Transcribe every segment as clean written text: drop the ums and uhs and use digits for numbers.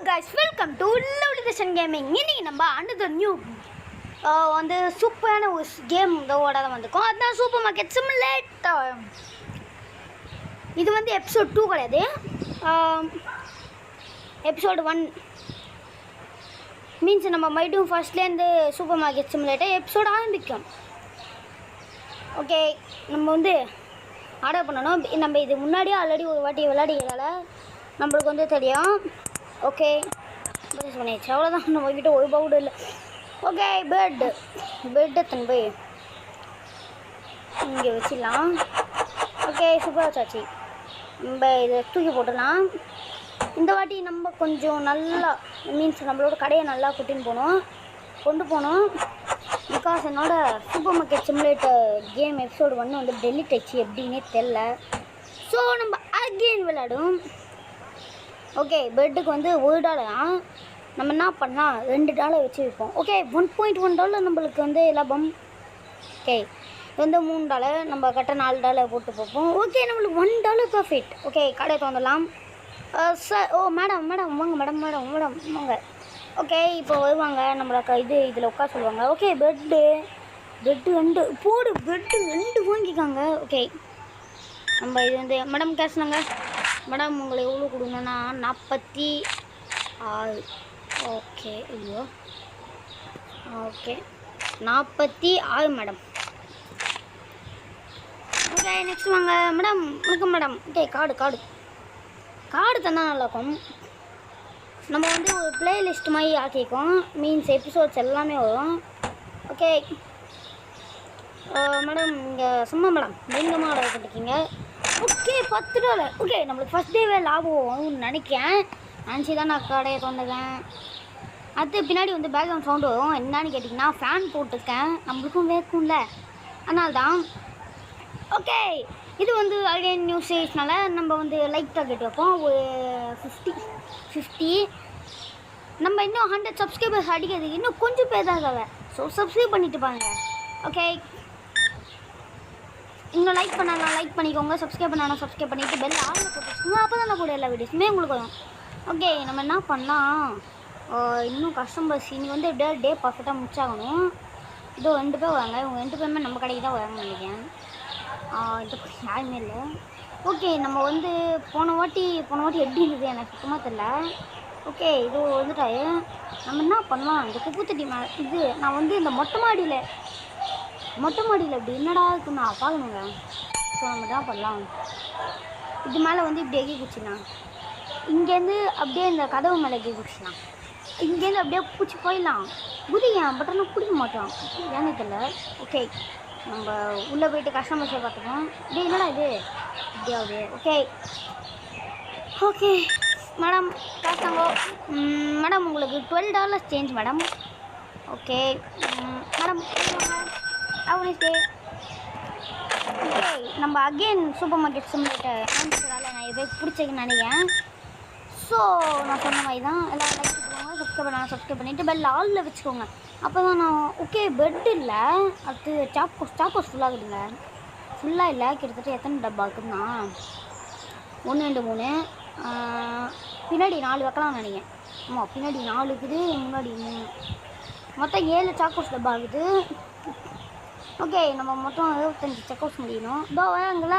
guys, welcome to Lovely Session Gaming. இன்னைக்கு நம்ம another new வந்து சூப்பரான ஒரு கேம் ஓட வந்திருக்கோம். அதுதான் சூப்பர் மார்க்கெட் சிமுலேட்டர். இது வந்து எபிசோட் 2 கிடையாது, எபிசோட் 1 மீன்ஸ் நம்ம மறுபடியும் ஃபர்ஸ்ட்லேருந்து சூப்பர் மார்க்கெட் சிமுலேட்டர் எபிசோட் ஆரம்பிக்கும். ஓகே, நம்ம வந்து ஆர்டர் பண்ணணும். நம்ம இது முன்னாடியே ஆல்ரெடி ஒரு வாட்டி விளையாடிக்கிறதால நம்மளுக்கு வந்து தெரியும். ஓகே, பண்ணிடுச்சு, அவ்வளோதான். நம்மக்கிட்ட ஒரு பவுடு இல்லை. ஓகே, பெட்டு எத்தனை போய் இங்கே வச்சிடலாம். ஓகே, சூப்பராக வச்சாச்சு. நம்ம இதை தூக்கி போட்டுடலாம். இந்த வாட்டி நம்ம கொஞ்சம் நல்லா மீன்ஸ் நம்மளோட கடையை நல்லா கொண்டு போகணும். பிகாஸ் என்னோட super market simulator game episode 1 வந்து டெலிட் ஆச்சு, எப்படின்னே தெரில. ஸோ நம்ம அகெயின் விளையாடும். ஓகே, பெட்டுக்கு வந்து $1 தான். நம்ம என்ன பண்ணலாம், $2 வச்சு வைப்போம். ஓகே, $1.1 நம்மளுக்கு வந்து லாபம். ஓகே, இது வந்து $3, நம்ம கட்ட $4 போட்டு பார்ப்போம். ஓகே, நம்மளுக்கு $1 ப்ராஃபிட். ஓகே, கடையை திறந்துடலாம். சார், ஓ மேடம் வாங்க மேடம் வாங்க. ஓகே, இப்போ வருவாங்க நம்மளுக்கு இதில் உட்கார சொல்லுவாங்க. ஓகே, பெட்டு 2 போடு, பெட்டு 2 வாங்கிக்காங்க. ஓகே, நம்ம இது வந்து மேடம் கேஷ்னாங்க. மேடம் உங்களை எவ்வளோ கொடுங்கண்ணா? 46. ஓகே, ஐயோ, ஓகே 46 மேடம். ஓகே, நெக்ஸ்ட் வாங்க மேடம். வணக்கம் மேடம். ஓகே, கார்டு தந்தால் நல்லாயிருக்கும். நம்ம வந்து ஒரு பிளேலிஸ்ட் மாதிரி ஆக்கிக்கோம், மீன்ஸ் எபிசோட்ஸ் எல்லாமே வரும். ஓகே மேடம், இங்கே சும்மா மேடம் பயங்கரமாக ஆர்டர் பண்ணிருக்கீங்க. ஓகே, $10. ஓகே, நம்மளுக்கு ஃபஸ்ட் டேவே லாபம் நினச்சி தான் நான் கடையை திறந்துக்கேன். அது பின்னாடி வந்து பேக்ரவுண்ட் சவுண்டு வரும். என்னன்னு கேட்டிங்கன்னா, ஃபேன் போட்டிருக்கேன், நம்மளுக்கும் வேர்க்கும்ல, அதனால தான். ஓகே, இது வந்து அகைன் நியூ சீரீஸ்னால நம்ம வந்து லைக் டார்கெட் வைப்போம். ஒரு 50. நம்ம இன்னும் 100 சப்ஸ்கிரைபர்ஸ் அடிக்கிறதுக்கு இன்னும் கொஞ்சம் பேர் தான் இருக்காங்க. ஸோ சப்ஸ்கிரைப் பண்ணிட்டு பாருங்க. ஓகே, இன்னும் லைக் பண்ணலாம், லைக் பண்ணிக்கோங்க. சப்ஸ்கிரைப் பண்ணாலும் சப்ஸ்கிரைப் பண்ணிவிட்டு பெல் ஆனில் போட்டுக்கோங்க. அப்போ தான் நான் கூட எல்லா வீடியோஸுமே உங்களுக்கு வரும். ஓகே, நம்ம என்ன பண்ணலாம், இன்னும் கஸ்டமர்ஸ் இன்னைக்கு வந்து டே பர்ஃபெக்டாக முடிச்சாகணும். இதோ 2 பேர் வராங்க. இவங்க 2 பேருமே நம்ம கடைக்கு தான் வராங்கன்னு நினைக்கிறேன். இது யாருமே இல்லை. ஓகே, நம்ம வந்து போன வாட்டி எப்படி இருந்தது எனக்கு சுத்தமாக தெரியல. ஓகே, இது வந்துட்டாரு. நம்ம என்ன பண்ணலாம், இந்த குப்பத்தட்டி மேலே இது நான் வந்து இந்த மொட்டை மாடியில் இப்படி என்னடா இருக்குன்னு நான் பார்க்கணுங்க. ஸோ நம்ம என்ன பண்ணலாம், இது மேலே வந்து இப்படி எகி குச்சிடலாம். இங்கேருந்து அப்படியே இந்த கதவு மேலே எகி குச்சிடலாம். இங்கேருந்து அப்படியே பூச்சி போயிடலாம். குதிங்க, பட் ஆனால் பிடிக்க மாட்டோம், ஏன்னு தெரியல. ஓகே, நம்ம உள்ளே போய்ட்டு கஸ்டமர்ஸை பார்த்துக்கோம். இப்படி என்னடா இது இப்படியாவது. ஓகே மேடம், காசாங்கோ மேடம், உங்களுக்கு $12 சேஞ்ச் மேடம். ஓகே மேடம், அவனிஸ்டே. ஓகே, நம்ம அகெயின் சூப்பர் மார்க்கெட் சிமுலேட்டர் ஆரம்பிச்சதால் நான் இது பிடிச்சிருக்குன்னு நினைக்கிறேன். ஸோ நான் சொன்ன மாதிரி தான் எல்லாம் லைக் பண்ணுவாங்க, சப்ஸ்கிரைப் பண்ணிவிட்டு பெல் ஆலில் வச்சுக்கோங்க. அப்போ தான் நான். ஓகே, பெட் இல்லை, அது சாக்கோஸ் ஃபுல்லாகுதுங்க. ஃபுல்லாக இல்லை, கிட்டத்தட்ட எத்தனை டப்பா இருக்குதுன்னா 1 2 3 பின்னாடி 4 வைக்கலாம்னு நினைக்கிறேன். ஆமாம், பின்னாடி 4 இருக்குது, முன்னாடி 3, மொத்தம் 7 சாக்கோஸ் டப்பா ஆகுது. ஓகே, நம்ம மொத்தம் 25 சாக்கோஸ் முடியணும். இதோ வாங்கல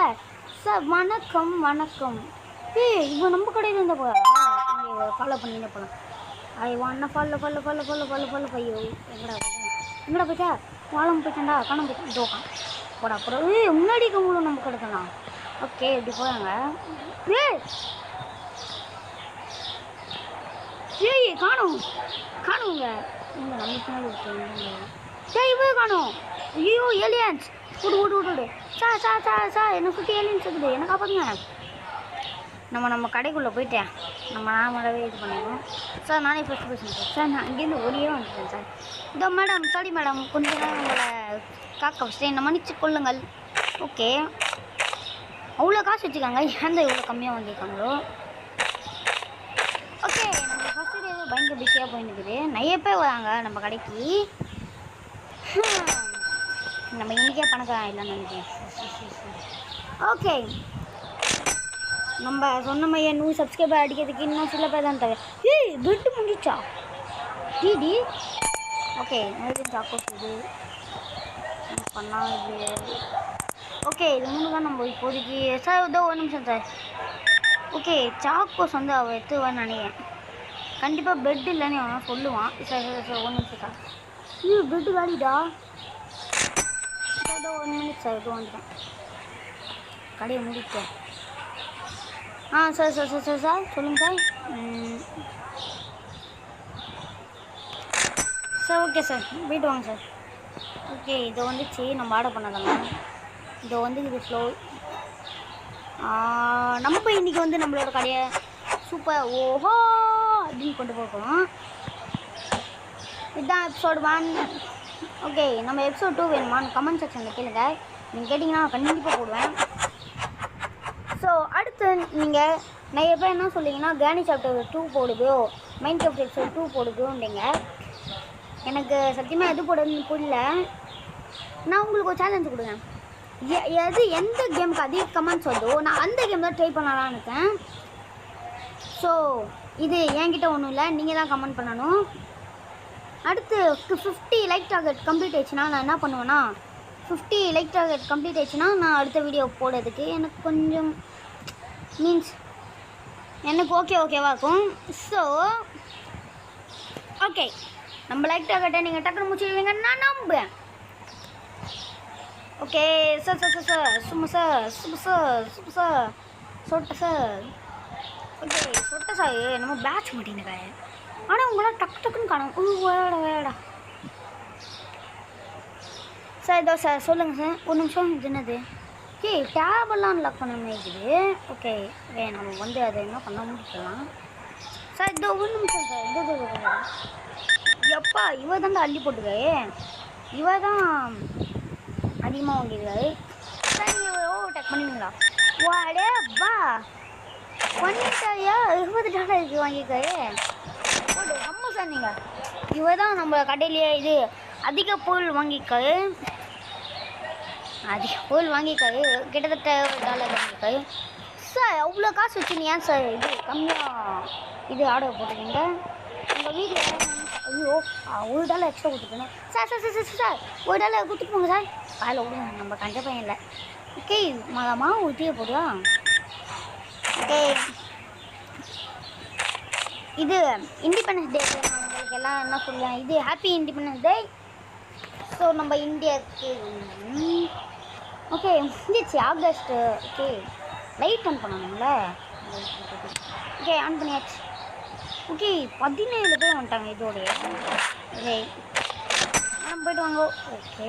சார். வணக்கம். இப்போ நம்ம கடையில் இருந்தால் போகிறா ஃபாலோ பண்ணிட்டு போகலாம். ஒன்றை ஃபாலோ ஐயோ, எங்கடா போயிட்டா? வாழம் போயிட்டாண்டா, காணம் போயிட்டு தோக்கான் போடா அப்புறம். முன்னாடி இருக்கவங்களும் நம்ம கிடைக்கலாம். ஓகே, இப்படி போகிறாங்க. காணுங்க இங்கே நம்ம பின்னாடி இருக்கு. காணும். ஐயோ, ஏலியன்ஸ் விடு. சார் என்னை சுற்றி ஏலியன்ஸ் இருக்குது, என்ன காப்பாற்றுங்க. நம்ம கடைக்குள்ளே போயிட்டேன். நம்ம நாமளாவே இது பண்ணிடுவோம். சார், நானே ஃபஸ்ட்டு பேசுகிறேன் சார். நான் இங்கேருந்து ஓடியே வந்துட்டேன் சார். இதோ மேடம், சாரி மேடம், கொஞ்ச நேரம் உங்களை காக்க வச்சுட்டு என்னை மன்னிச்சு கொள்ளுங்கள். ஓகே, அவ்வளோ காசு வச்சுக்காங்க, ஏன் தான் இவ்வளோ கம்மியாக வந்திருக்காங்களோ. ஓகே, நம்ம ஃபஸ்ட்டு டே பயங்கர பிஸியாக போயிட்டுருக்குது. நிறைய பேர் வராங்க நம்ம கடைக்கு. நம்ம இன்றைக்கே பணக்காரன் இல்லைன்னு நினைக்கிறேன். ஓகே, நம்ம சொன்ன மாதிரி 100 சப்ஸ்கிரைபர் அடிக்கிறதுக்கு இன்னும் சில பேர் தான் தவிர. ஏய் பெட்டு முடிச்சா டிடி. ஓகே மறுபடியும் சாக்கோஸ் இது பண்ணால் இது. ஓகே இது 3 தான் நம்ம இப்போதைக்கு. சார் இதோ 1 நிமிஷம் சார். ஓகே சாக்கோஸ் வந்து அவள் எடுத்துவான்னு நினைக்கிறேன். கண்டிப்பாக பெட் இல்லைன்னு அவன் சொல்லுவான். சார் சார் 1 நிமிஷம் சார். ஐயோ பெட்டு காலிடா. சார் இதோ 1 மினிட் சார். இதோ வந்துட்டேன், கடையை முடித்தேன். Sir sir sir sir sir சொல்லுங்கள் சார். சார் ஓகே சார் போய்ட்டு வாங்க சார். ஓகே இதை வந்துச்சு நம்ம ஆர்டர் பண்ணதெல்லாம். இதை வந்து இது ஃப்ளோ. நம்ம இன்றைக்கி வந்து நம்மளோட கடையை சூப்பர் ஓஹோ அப்படின்னு கொண்டு போகிறோம். இதுதான் எபிசோட் 1. ஓகே நம்ம எபிசோட் 2 வேணுமான்னு கமெண்ட் செக்ஷனில் கேளுங்க. நீங்கள் கேட்டிங்கன்னா நான் கண்டிப்பாக போடுவேன். ஸோ அடுத்து நீங்கள் நிறைய பேர் என்ன சொல்லிங்கன்னா கேனி சாப்டர் 2 போடுதோ, மைண்ட் கிராஃப்ட் எபிசோட் 2 போடுதோன்றீங்க. எனக்கு சத்தியமாக எது போடுறதுன்னு புரியல. நான் உங்களுக்கு ஒரு சேலஞ்சு கொடுங்க. எந்த கேமுக்கு அதிக கமெண்ட்ஸ் வருதோ நான் அந்த கேம் தான் ட்ரை பண்ணலான்னு இருக்கேன். ஸோ இது என்கிட்ட ஒன்றும் இல்லை, நீங்கள் தான் கமெண்ட் பண்ணணும். அடுத்து 50 லைக் டார்கெட் கம்ப்ளீட் ஆயிடுச்சுன்னா நான் என்ன பண்ணுவேன்னா, 50 லைக் டார்கெட் கம்ப்ளீட் ஆயிடுச்சுன்னா நான் அடுத்த வீடியோ போடுறதுக்கு எனக்கு கொஞ்சம் மீன்ஸ் எனக்கு ஓகேவா இருக்கும். ஸோ ஓகே நம்ம லைக் டார்கெட்டை நீங்கள் டக்குனு முடிச்சிடுவீங்க நான் நம்புகிறேன். Okay sir sir sir sir சும்மா sir super sir super sir சொட்ட சார். ஓகே சொட்ட சார் நம்ம பேட்ச் மாட்டேங்க. ஆனால் உங்களால் டக்குன்னு காணும். வேடா சார். இதோ சார் சொல்லுங்கள் சார். 1 நிமிஷம். இது என்னது? ஓகே டேபெல்லாம் அன்லாக் பண்ண மாதிரி. ஓகே நம்ம வந்து அதை என்ன பண்ண முடிக்கலாம் சார். இதோ 1 நிமிஷம் சார். இதோ எப்பா இவ தாண்டா அள்ளி போட்டுக்காயே. இவ தான் அதிகமாக வாங்கியிருக்காரு சார். நீங்கள் ஓவர்டேக் பண்ணுவீங்களா? வாடே பா பண்ணிட்டாயா? $20 வாங்கியிருக்காரு. ஓடு நம்ம சார். நீங்கள் இவ தான் நம்ம கடையிலேயே இது அதிக பொருள் வாங்கியிருக்காரு. கிட்டத்தட்ட $1 வாங்கியிருக்காரு சார். அவ்வளோ காசு வச்சுன்னு ஏன் சார் இது கம்மியாக இது ஆர்டர் போட்டுருக்கீங்க? உங்கள் வீட்டில் ஐயோ $1 எக்ஸ்ட்ரா கொடுத்துருக்கேன் சார். சார் $1 கொடுத்துட்டு போங்க சார். காலையில் விடுங்க, நம்ம கண்ட பையன் இல்லை. ஓகே மாவு ஊற்றியே போடுவா. ஓகே இது இண்டிபெண்டன்ஸ் டே. உங்களுக்கு எல்லாம் என்ன சொல்லுவேன், இது ஹாப்பி இண்டிபெண்டன்ஸ் டே. ஸோ நம்ம இந்தியாவுக்கு ஓகே முடிஞ்சிச்சு ஆகஸ்ட்டு. ஓகே லைட் ஆன் பண்ணணும்ல. ஓகே ஆன் பண்ணியாச்சு. ஓகே 17 பேர் வந்துட்டாங்க இதோடைய. ஓகே போய்ட்டு வாங்க. ஓகே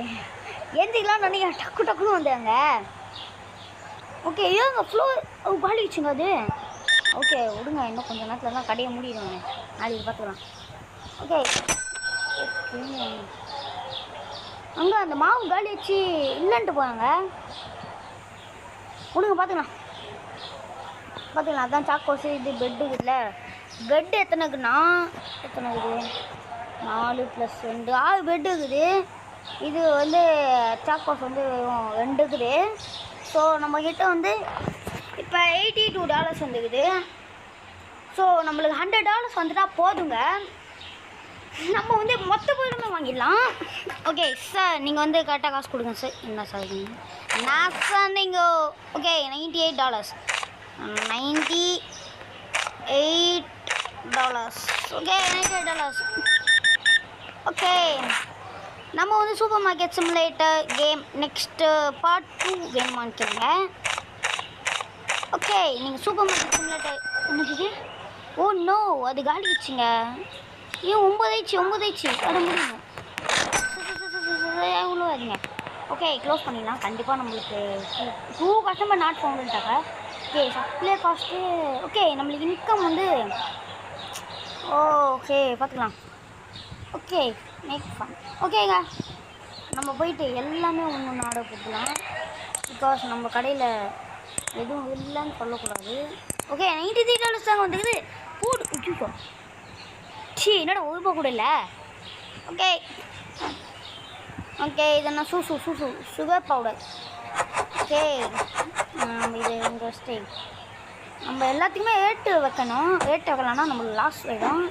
எந்திக்கலாம் நினைக்கிறேன். டக்குன்னு வந்தாங்க. ஓகே ஏங்க ஃப்ளோர் காலிச்சுங்க அது. ஓகே விடுங்க, இன்னும் கொஞ்சம் நேரத்தில் தான் கடையை முடிடுவாங்க. நாளைக்கு பார்த்துக்கலாம். ஓகே ஓகே அங்கே அந்த மாவு காலி வச்சு இல்லைன்ட்டு போனாங்க. விடுங்க பார்த்துக்கலாம். அதான் சாக்கோஸு. இது பெட்டு இருக்குதுல்ல. பெட்டு எத்தனை இருக்குது? 4 + 2 6 பெட்டு இருக்குது. இது வந்து சாக்கோஸ் வந்து 2 இருக்குது. ஸோ நம்மக்கிட்ட வந்து இப்போ $82 வந்துக்குது. ஸோ நம்மளுக்கு $100 வந்துட்டால் போதுங்க. நம்ம வந்து மொத்த பொருளுமே வாங்கிடலாம். ஓகே சார் நீங்கள் வந்து கரெக்டாக காசு கொடுங்க சார். என்ன சார் நான் சார் நீங்கள் ஓகே $98 $98 ஓகே $98. ஓகே நம்ம வந்து super market simulator game next part 2 வேணுமான்னு கேளுங்க. ஓகே நீங்கள் சூப்பர் மார்க்கெட் சிமுலேட்டர் என்னது? ஓ நோ அது காலி வச்சுங்க. ஏன் 9 ஆயிடுச்சு அது முடியும். எவ்வளோ ஆகுங்க? ஓகே க்ளோஸ் பண்ணிடலாம். கண்டிப்பாக நம்மளுக்கு 2 கஸ்டமர் நாட் ஃபவுண்டுட்டாங்க. Okay supply cost. ஓகே நம்மளுக்கு இன்கம் வந்து ஓகே பார்த்துக்கலாம். Okay make fun. ஓகேங்க நம்ம போயிட்டு எல்லாமே ஒன்று ஆர்டர் போட்டுக்கலாம். பிகாஸ் நம்ம கடையில் எதுவும் இல்லைன்னு சொல்லக்கூடாது. ஓகே $93 தாங்க வந்துக்குது. போடு வச்சுக்கோ. என்னடா $1 கூட இல்லை. ஓகே ஓகே இதெல்லாம் சுகர் பவுடர். ஓகே இது இந்த ஸ்டே நம்ம எல்லாத்துக்குமே ஏட்டு வைக்கணும். ஏட்டு வைக்கலாம்னா நம்மளுக்கு லாஸ் ஆகிடும்.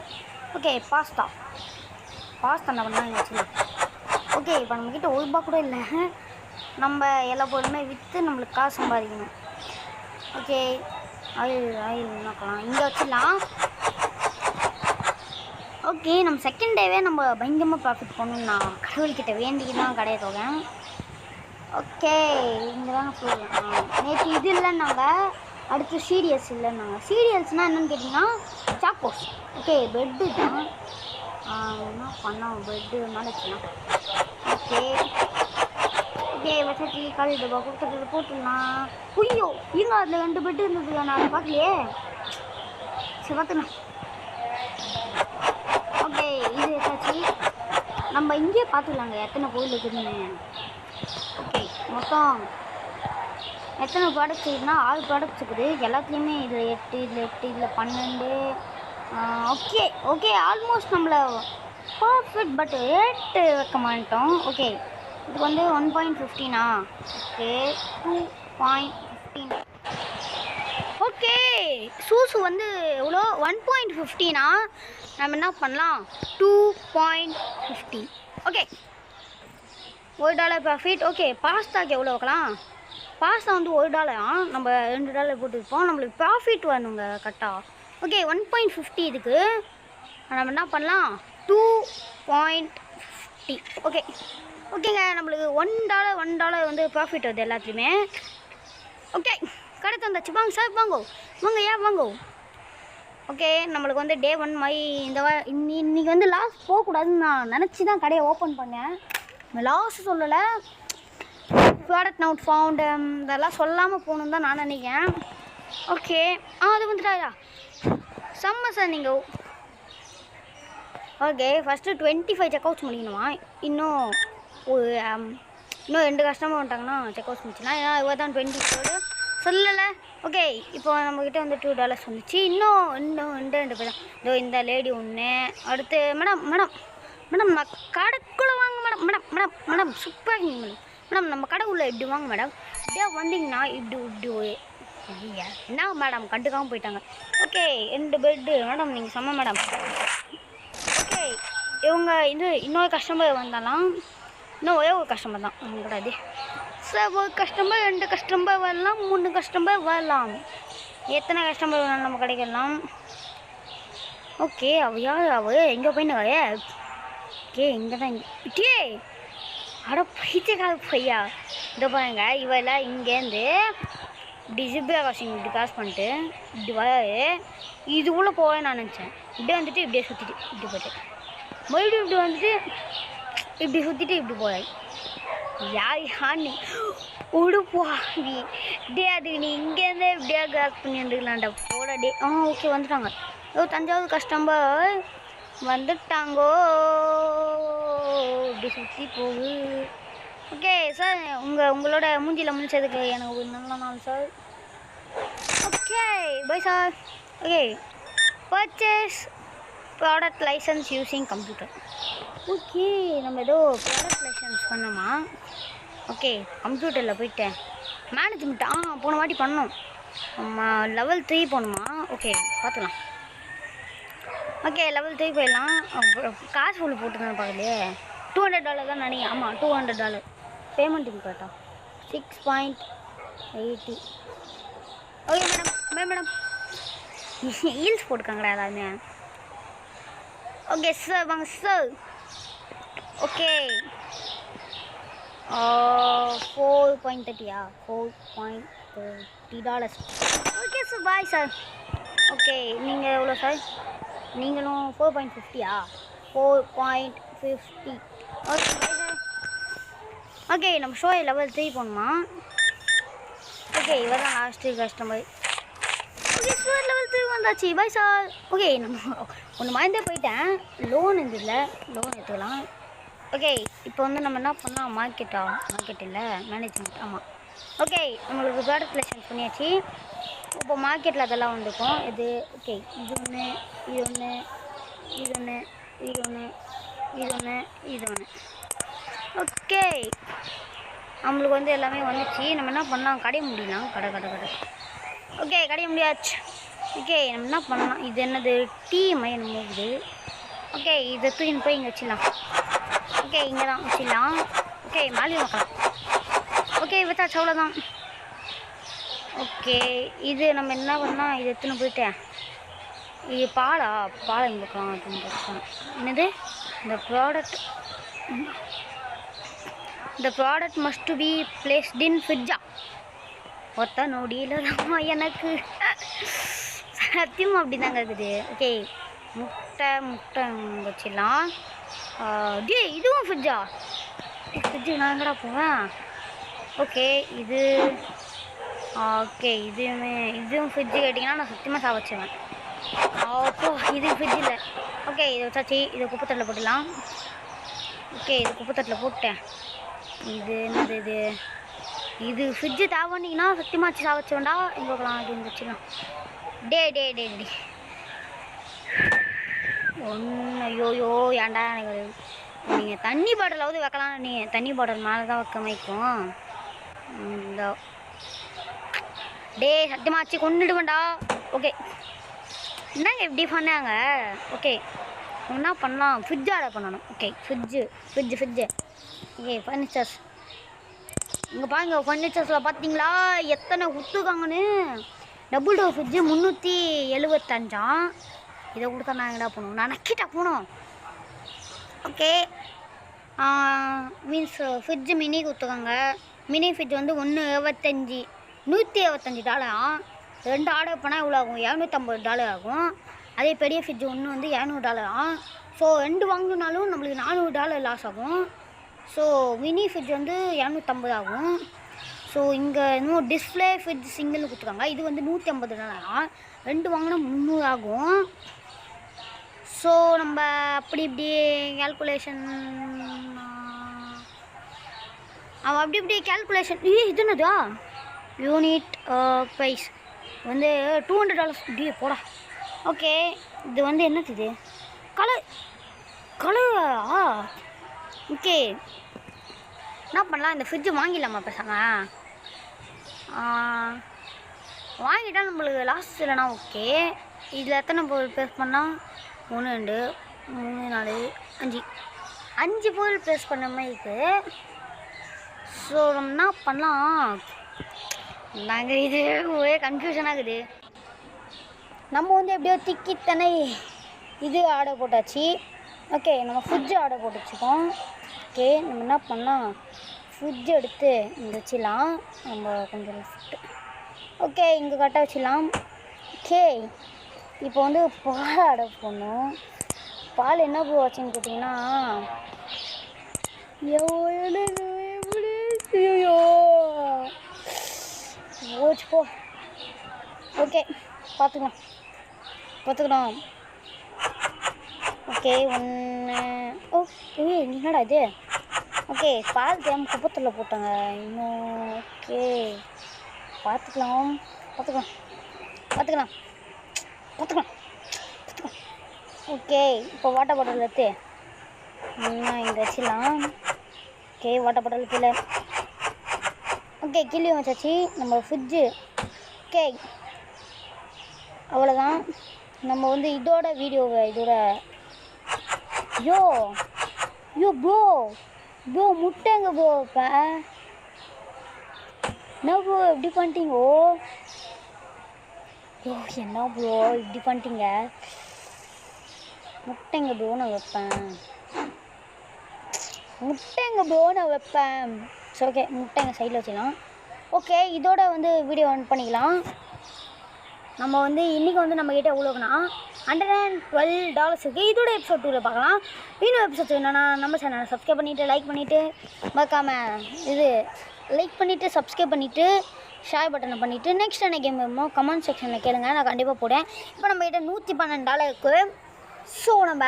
ஓகே பாஸ்தா என்ன பண்ணால் வச்சுக்கலாம். ஓகே இப்போ நம்மக்கிட்ட ரூபா கூட இல்லை. நம்ம எல்லா பொருளுமே விற்று நம்மளுக்கு காசு சம்பாதிக்கணும். ஓகே ஆயில் என்னக்கலாம் இங்கே வச்சிடலாம். ஓகே நம்ம செகண்ட் டேவே நம்ம பயங்கரமாக ப்ராஃபிட் பண்ணணும்னா கடவுள்கிட்ட வேண்டிக்கு தான் கடையை தோகேன். ஓகே இங்கே தாங்க சொல்லுவேன். நேற்று இது இல்லைன்னாங்க, அடுத்து சீரியல்ஸ் இல்லைன்னாங்க. சீரியல்ஸ்னால் என்னென்னு கேட்டிங்கன்னா சாக்கோஸ். ஓகே பெட்டு தான் என்ன பண்ணோம், பெட்டு மேலே வச்சுலாம். ஓகே ஓகே வசதி காலி டப்பா கொடுத்துட்டு போட்டுடலாம். ஐயோ இங்கே அதில் 2 பெட்டு இருந்தது, நான் அதை பார்க்கலையே. சரி பார்த்துக்கலாம். ஓகே இது வச்சாச்சு. நம்ம இங்கேயே பார்த்துக்கலாங்க எத்தனை கோயில் இருக்குதுன்னு. ஓகே மொத்தம் எத்தனை ப்ராடக்ட்ஸ் இருக்குன்னா 6 ப்ராடக்ட்ஸ் இருக்குது. எல்லாத்துலேயுமே இதில் 8, இதில் 8, இதில் 12. ஓகே ஓகே ஆல்மோஸ்ட் நம்மளை பர்ஃபெக்ட். பட் ரேட்டு வைக்க மாட்டோம். ஓகே இதுக்கு வந்து 1.15. ஓகே 2.15. ஓகே சூசு வந்து எவ்வளோ 1.15. நம்ம என்ன பண்ணலாம் $2.50. Okay $1 profit. ஓகே பாஸ்தாக்கு எவ்வளோ வைக்கலாம்? பாஸ்தா வந்து $1. நம்ம $2 போட்டுருப்போம். நம்மளுக்கு ப்ராஃபிட் வரணுங்க கரெக்டாக. ஓகே 1.50 இதுக்கு நம்ம என்ன பண்ணலாம் $2.50. ஓகே ஓகேங்க நம்மளுக்கு $1 வந்து ப்ராஃபிட் வருது எல்லாத்துலேயுமே. ஓகே கடை தந்தாச்சு. வாங்க சார் வாங்கோ வாங்க ஏன் வாங்கோ. ஓகே நம்மளுக்கு வந்து டே 1 மாதிரி இன்றைக்கி வந்து லாஸ் போகக்கூடாதுன்னு நான் நினச்சி தான் கடையை ஓப்பன் பண்ணேன். லாஸ் சொல்லலை, ப்ராடக்ட் நவுட் ஃபவுண்டு இதெல்லாம் சொல்லாமல் போகணுன்னு தான் நான் நினைக்கிறேன். ஓகே அது வந்துட்டாயா செம்ம சார் நீங்கள். Okay first 25 செக்அவுட்ஸ் முடிக்கணுமா? இன்னும் 2 கஸ்டமர் வந்துட்டாங்கன்னா செக்அவுட்ஸ் முடிச்சுனா. ஏன்னா இவ தான் 24 சொல்லலை. ஓகே இப்போ நம்மக்கிட்ட வந்து $2 வந்துச்சு. இன்னும் 2 பேர் தான். இதோ இந்த லேடி ஒன்று. அடுத்து மேடம் நான் கடைக்குள்ளே வாங்க மேடம் சூப்பராக மேடம் நம்ம கடை உள்ள இப்படி வாங்க மேடம். இப்படியா வந்தீங்கன்னா இப்படி என்ன மேடம் கண்டுக்காமல் போயிட்டாங்க. ஓகே 2 பெட்டு மேடம் நீங்கள் செம்ம மேடம். ஓகே இவங்க இன்னொரு கஸ்டமர் வந்தாலாம். இன்னும் ஒரே ஒரு கஸ்டமர் தான் கூடாது சார். ஒரு கஸ்டமர் 2 கஸ்டமர் வரலாம், 3 கஸ்டமர் வரலாம். எத்தனை கஸ்டமர் வேணாலும் நம்ம கிடைக்கலாம். ஓகே அவ எங்கே போயின்னு? ஓகே இங்கே தான் இங்கே அட பைத்தியக்கார பையா. இதை பாருங்க இவெல்லாம் இங்கேருந்து இப்படி ஜிப்ரா வாஷிங் இப்படி காசு பண்ணிட்டு இப்படி வர இது உள்ளே போவேன் நான் நினச்சேன். இப்படியே வந்துட்டு இப்படியே சுற்றிட்டு இப்படி போய்ட்டு மறுபடியும் இப்படி வந்துட்டு இப்படி சுற்றிட்டு இப்படி போய் யார் நீ உடுப்பா நீ டே அதுக்கு நீ இங்கேருந்தே இப்படியா கிராஸ் பண்ணி வந்துக்கலாம்டா போட டே. ஓகே வந்துட்டாங்க. தஞ்சாவூர் கஸ்டமர் வந்துட்டாங்கோ. இப்படி சுற்றி போகு. ஓகே சார் உங்களோட மூஞ்சியில் முடிச்சதுக்கு எனக்கு ஒரு நல்ல நாள் sir. Okay bye sir. Okay purchase product license using computer. Okay நம்ம ஏதோ ப்ராடக்ட் லைசன்ஸ் பண்ணோமா? ஓகே கம்ப்யூட்டரில் போயிட்டேன். மேனேஜ்மெண்ட் போன வாட்டி பண்ணோம். லெவல் 3 போகணுமா? ஓகே பார்த்துக்கலாம். ஓகே லெவல் 3 போயிடலாம். காசு ஃபுல்லு போட்டுருந்தேன் பார்க்கலையே. $200 தான் நினைக்கிறேன். ஆமாம் $200 பேமெண்ட்டுக்கு கரெக்டா 6.80. ஓகே மேடம் ஹீல்ஸ் போட்டுக்காங்கடா எல்லாருமே. ஓகே சார் வாங்க sir. Okay 4.30 $4.30. Okay sir bye sir. Okay நீங்கள் எவ்வளோ சார்? நீங்களும் 4.50 4.50. Okay bye sir. ஓகே நம்ம ஷோ லெவல் 3 போகணுமா? ஓகே இவர் தான் last customer. Okay sir level 3 வந்தாச்சு பாய் சார். ஓகே நம்ம ஒன்று மறந்தே போயிட்டேன். லோன் இருந்ததில்ல, லோன் எடுத்துக்கலாம். ஓகே இப்போ வந்து நம்ம என்ன பண்ணலாம் மார்க்கெட் இல்லை மேனேஜ்மெண்ட். ஆமாம் ஓகே நம்மளுக்கு ப்ராடக்ட் லைசன்ஸ் பண்ணியாச்சு. இப்போ மார்க்கெட்டில் அதெல்லாம் வந்துருக்கும். இது ஓகே இது ஒன்று. ஓகே நம்மளுக்கு வந்து எல்லாமே வந்துச்சு. நம்ம என்ன பண்ணலாம் கடை முடியலாம். கடை ஓகே கடைய முடியாச்சு. ஓகே நம்ம என்ன பண்ணலாம், இது என்னது டீ மயம் போகுது. ஓகே இதை தூக்கின்னு போய் இங்கே வச்சிடலாம். ஓகே இங்கே தான் வச்சிடலாம். ஓகே மேலேயும் வைக்கலாம். ஓகே வச்சாச்சு அவ்வளோதான். ஓகே இது நம்ம என்ன பண்ணால் இது எடுத்துன்னு போயிட்டேன். இது பாலை இங்கே வைக்கலாம் அப்படின்னு பார்க்கலாம். என்னது இந்த product must to be placed in ஃப்ரிட்ஜா ஒத்த நொடியில் தான் எனக்கு சத்தியமாக அப்படி தாங்க இருக்குது. ஓகே முட்டை வச்சிடலாம். இதுவும் ஃப்ரிட்ஜா? ஃப்ரிட்ஜு நான் எங்கடா போவேன்? ஓகே இதுவும் ஃப்ரிட்ஜு கேட்டிங்கன்னா நான் சத்தியமாக சாவச்சிடுவேன். அப்போ இது ஃப்ரிட்ஜ் இல்லை. ஓகே இதை வச்சாச்சு. இதை குப்பைத்தட்டில் போட்டுடலாம். ஓகே இது குப்பைத்தட்டில் போட்டேன். இது என்னது இது ஃப்ரிட்ஜு தேவைன்னீங்கன்னா சத்தியமாச்சு சாவச்சு வேண்டா இங்கே வைக்கலாம். அது வச்சுக்கலாம். டே ஐயோயோ ஏன்டா எனக்கு நீங்கள் தண்ணி பாட்டிலாவது வைக்கலாம். நீங்கள் தண்ணி பாட்டில் மேலே தான் வைக்க வைக்கும். இந்த சத்தியமாச்சு கொண்டுடுவேண்டா. ஓகே என்னங்க இப்படி பண்ணாங்க? ஓகே என்ன பண்ணலாம், ஃப்ரிட்ஜ் ஆர்டர் பண்ணணும். ஓகே ஃப்ரிட்ஜு ஓகே ஃபர்னிச்சர்ஸ் இங்கே பாருங்க. ஃபர்னிச்சர்ஸில் பார்த்தீங்களா எத்தனை கொடுத்துருக்காங்கன்னு. Double door fridge 375. இதை கொடுத்தா நான் எங்கடா போகணும், நான் நக்கிட்டா போகணும். ஓகே மீன்ஸ் ஃப்ரிட்ஜு மினி கொடுத்துருக்காங்க. மினி ஃப்ரிட்ஜ் வந்து $175 2 ஆர்டர் பண்ணால் இவ்வளோ ஆகும், $750 ஆகும். அதே பெரிய ஃப்ரிட்ஜ் ஒன்று வந்து $200. ஸோ 2 வாங்கினாலும் நம்மளுக்கு $400 லாஸ் ஆகும். ஸோ மினி ஃப்ரிட்ஜ் வந்து 250 ஆகும். ஸோ இங்கே இன்னும் டிஸ்பிளே ஃப்ரிட்ஜ் சிங்கிள் கொடுத்துருக்காங்க. இது வந்து $150. 2 வாங்கினா 300 ஆகும். ஸோ நம்ம அப்படி கேல்குலேஷன் இது என்னதா யூனிட் ப்ரைஸ் வந்து $200 போடா. ஓகே இது வந்து என்னது இது கலரா? ஓகே என்ன பண்ணலாம், இந்த ஃப்ரிட்ஜு வாங்கிடலாமா பேசாமல்? வாங்கிட்டால் நம்மளுக்கு லாஸ் இல்லைனா ஓகே. இதில் எத்தனை பொருள் ப்ளேஸ் பண்ணால் 1 2 3 4 5 பொருள் ப்ளேஸ் பண்ண மாதிரி இருக்குது. ஸோ நம்ம என்ன பண்ணலாம், நாங்கள் இது ஒரே கன்ஃபியூஷன் ஆகுது. நம்ம வந்து எப்படியோ திக்கித்தனை இது ஆர்டர் போட்டாச்சு. ஓகே நம்ம ஃப்ரிட்ஜு ஆர்டர் போட்டு வச்சுக்கோம். ஓகே நம்ம என்ன பண்ணலாம், ஃப்ரிட்ஜ் எடுத்து இங்கே வச்சிடலாம். நம்ம கொஞ்சம் லெஃப்ட். ஓகே இங்கே கரெக்டாக வச்சிடலாம். ஓகே இப்போ வந்து பால் ஆர்டர் பண்ணோம். பால் என்ன பூ ஆச்சுன்னு கேட்டிங்கன்னா ஓச்சு போ. ஓகே பார்த்துக்கலாம். ஓகே என்னடா இது? ஓகே பால் தேம் குப்பத்தில் போட்டாங்க இன்னும். ஓகே பார்த்துக்கலாம். ஓகே இப்போ வாட்டர் பாட்டில் எடுத்து இங்கே வச்சிடலாம். ஓகே வாட்டர் பாட்டில் கீழே. ஓகே கீழே வச்சாச்சு நம்ம ஃப்ரிட்ஜு. ஓகே அவ்வளோதான். நம்ம வந்து இதோட யோ ப்ரோ முட்டைங்க ப்ரோ. இப்போ என்ன ப்ரோ இப்படி பண்ணிட்டீங்க? என்ன ப்ரோ இப்படி பண்ணிட்டீங்க? முட்டைங்க ப்ரோ நான் வைப்பேன். ஸோ ஓகே முட்டைங்க சைடில் வச்சுக்கலாம். ஓகே இதோட வந்து வீடியோ ஆன் பண்ணிக்கலாம். நம்ம வந்து இன்றைக்கி வந்து நம்மக்கிட்ட எவ்வளோக்குன்னா $112 இருக்குது. இதோட எபிசோட் 2ல் பார்க்கலாம். இன்னும் எபிசோட் என்னென்னா நம்ம சேனலை சப்ஸ்கிரைப் பண்ணிவிட்டு லைக் பண்ணிவிட்டு மறக்காமல் லைக் பண்ணிவிட்டு சப்ஸ்கிரைப் பண்ணிவிட்டு ஷேர் பட்டனை பண்ணிவிட்டு நெக்ஸ்ட் என்ன கேம் வேணுமோ கமெண்ட் செக்ஷனில் கேளுங்க, நான் கண்டிப்பாக போடுறேன். இப்போ நம்மக்கிட்ட $112 இருக்குது. ஸோ நம்ம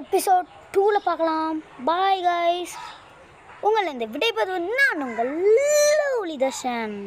எபிசோட் 2ல் பார்க்கலாம். Bye guys. உங்களை இந்த விடைபெறுவது நான் உங்கள் லவ்லி தர்ஷன்.